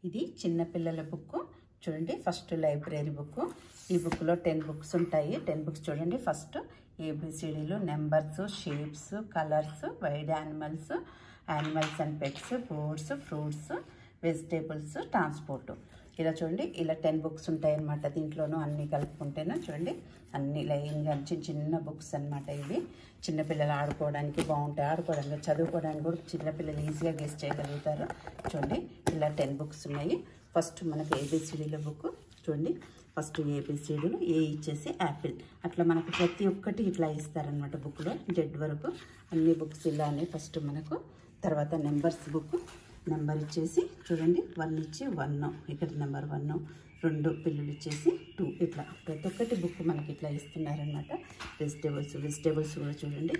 ఇది చిన్న పిల్లల బుక్ చూడండి. First library book. ఈ బుక్లో 10 బుక్స్ ఉంటాయి. 10 బుక్స్ చూడండి. ఫస్ట్ ఏబిసిడీలు, numbers, shapes, colours, wide animals, animals and pets, boards, fruits, vegetables, transport. ఇలా చూడండి, ఇలా 10 బుక్స్ ఉంటాయి అన్నమాట. దీంట్లోనూ అన్నీ కలుపుకుంటేనే చూడండి అన్ని లైన్గా చిన్న బుక్స్ అన్నమాట. ఇవి చిన్నపిల్లలు ఆడుకోవడానికి బాగుంటాయి. ఆడుకోవడానికి, చదువుకోవడానికి కూడా చిన్నపిల్లలు ఈజీగా గెస్ చేయగలుగుతారు. చూడండి ఇలా 10 బుక్స్ ఉన్నాయి. ఫస్ట్ మనకు ఏబిసిడీల బుక్ చూడండి. ఫస్ట్ ఏబిసిడీలు, ఏ ఇచ్చేసి యాపిల్, అట్లా మనకు ప్రతి ఒక్కటి ఇట్లా ఇస్తారనమాట బుక్లో. జెడ్ వరకు అన్ని బుక్స్ ఇలానే ఫస్ట్ మనకు. తర్వాత నెంబర్స్ బుక్, నెంబర్ ఇచ్చేసి చూడండి 1 ఇచ్చి 1, ఇక్కడ నెంబర్ 1, 2 పిల్లలు ఇచ్చేసి 2, ఇట్లా ప్రతి ఒక్కటి బుక్ మనకి ఇట్లా ఇస్తున్నారనమాట. వెజిటేబుల్స్ కూడా చూడండి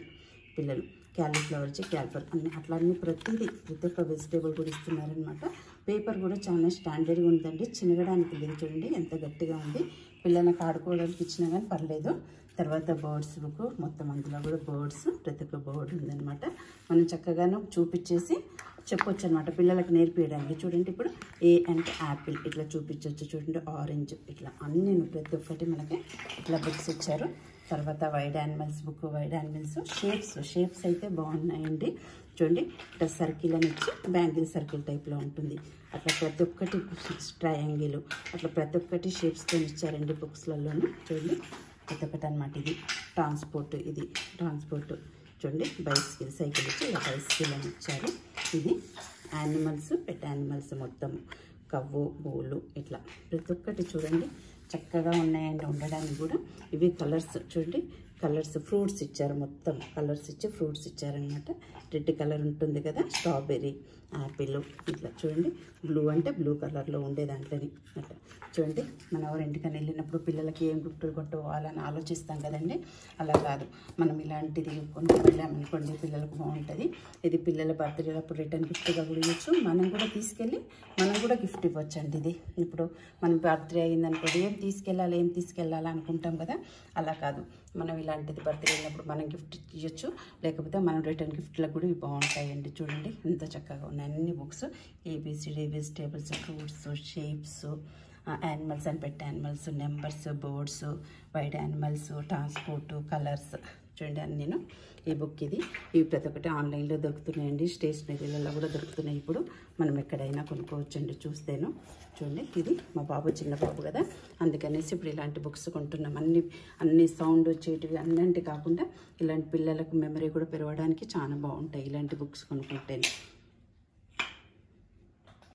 పిల్లలు క్యాలీఫ్లవర్ ఇచ్చి క్యాల్ఫర్ అన్ని అట్లా అన్ని ప్రతి ఒక్క వెజిటేబుల్ కూడా ఇస్తున్నారనమాట. పేపర్ కూడా చాలా స్టాండర్డ్గా ఉందండి, చినగడానికి లేదు. చూడండి ఎంత గట్టిగా ఉంది. పిల్లలకు ఆడుకోవడానికి ఇచ్చినా కానీ పర్లేదు. తర్వాత బర్డ్స్ బుక్, మొత్తం అందులో కూడా బర్డ్స్, ప్రతి ఒక్క బర్డ్ ఉందన్నమాట. మనం చక్కగాను చూపించేసి చెప్పొచ్చు అనమాట పిల్లలకు నేర్పించడానికి. చూడండి ఇప్పుడు ఏ అంటే యాపిల్ ఇట్లా చూపించవచ్చు. చూడండి ఆరెంజ్, ఇట్లా అన్ని ప్రతి ఒక్కటి మనకి ఇట్లా బుక్స్ ఇచ్చారు. తర్వాత wide animals book, wide animals, shapes అయితే బాగున్నాయండి. చూడండి ఇట్లా సర్కిల్ అని ఇచ్చి బ్యాంగిల్ సర్కిల్ టైప్లో ఉంటుంది. అట్లా ప్రతి ఒక్కటి ట్రయాంగిల్, అట్లా ప్రతి ఒక్కటి షేప్స్తో ఇచ్చారండి బుక్స్లలోనూ. చూడండి ప్రతి ఒక్కటి అనమాట. ఇది ట్రాన్స్పోర్ట్ చూడండి. బైసికల్, సైకిల్ ఇచ్చి ఇలా బైసికల్ అని ఇచ్చారు. ఇది యానిమల్స్, పెట్ యానిమల్స్ మొత్తం కవ్వు, బోలు, ఇట్లా ప్రతి ఒక్కటి చూడండి చక్కగా ఉన్నాయండి ఉండడానికి కూడా. ఇవి కలర్స్ చూడండి, కలర్స్, ఫ్రూట్స్ ఇచ్చారు. మొత్తం కలర్స్ ఇచ్చి ఫ్రూట్స్ ఇచ్చారనమాట. రెడ్ కలర్ ఉంటుంది కదా, స్ట్రాబెర్రీ, యాపిల్, ఇట్లా చూడండి. బ్లూ అంటే బ్లూ కలర్లో ఉండే దాంట్లోని అట్లా చూడండి. మనం ఎవరింటికని వెళ్ళినప్పుడు పిల్లలకి ఏం గిఫ్ట్లు కొట్టుకోవాలని ఆలోచిస్తాం కదండి. అలా కాదు, మనం ఇలాంటిది కొన్ని వెళ్ళామనుకోండి పిల్లలకు బాగుంటుంది. ఇది పిల్లల బర్త్డే అప్పుడు రిటర్న్ గిఫ్ట్గా కూడా ఇవ్వచ్చు. మనం కూడా తీసుకెళ్ళి మనం కూడా గిఫ్ట్ ఇవ్వచ్చండి. ఇది ఇప్పుడు మనం బర్త్డే అయిందనుకోండి ఏం తీసుకెళ్ళాలి అనుకుంటాం కదా. అలా కాదు, మనం ఇలాంటిది బర్త్డే అయినప్పుడు మనం గిఫ్ట్ ఇవ్వచ్చు. లేకపోతే మనం రిటర్న్ గిఫ్ట్లకు కూడా ఇవి బాగుంటాయండి. చూడండి ఎంత చక్కగా ఉన్నాయి అన్ని books. A B C D, vegetables, fruits, shapes, animals and pet animals, numbers, birds, wide animals, transport, colours చూడండి అన్నీను. ఈ బుక్ ఇవి ప్రతి ఒక్కటి ఆన్లైన్లో దొరుకుతున్నాయండి. స్టేషనరీలలో కూడా దొరుకుతున్నాయి. ఇప్పుడు మనం ఎక్కడైనా కొనుక్కోవచ్చండి చూస్తేను. చూడండి ఇది మా బాబు, చిన్న బాబు కదా, అందుకనేసి ఇప్పుడు ఇలాంటి బుక్స్ కొంటున్నాం. అన్ని సౌండ్ వచ్చేటివి అన్నింటి కాకుండా ఇలాంటి పిల్లలకు మెమరీ కూడా పెరగడానికి చాలా బాగుంటాయి ఇలాంటి బుక్స్ కొనుక్కుంటేనే.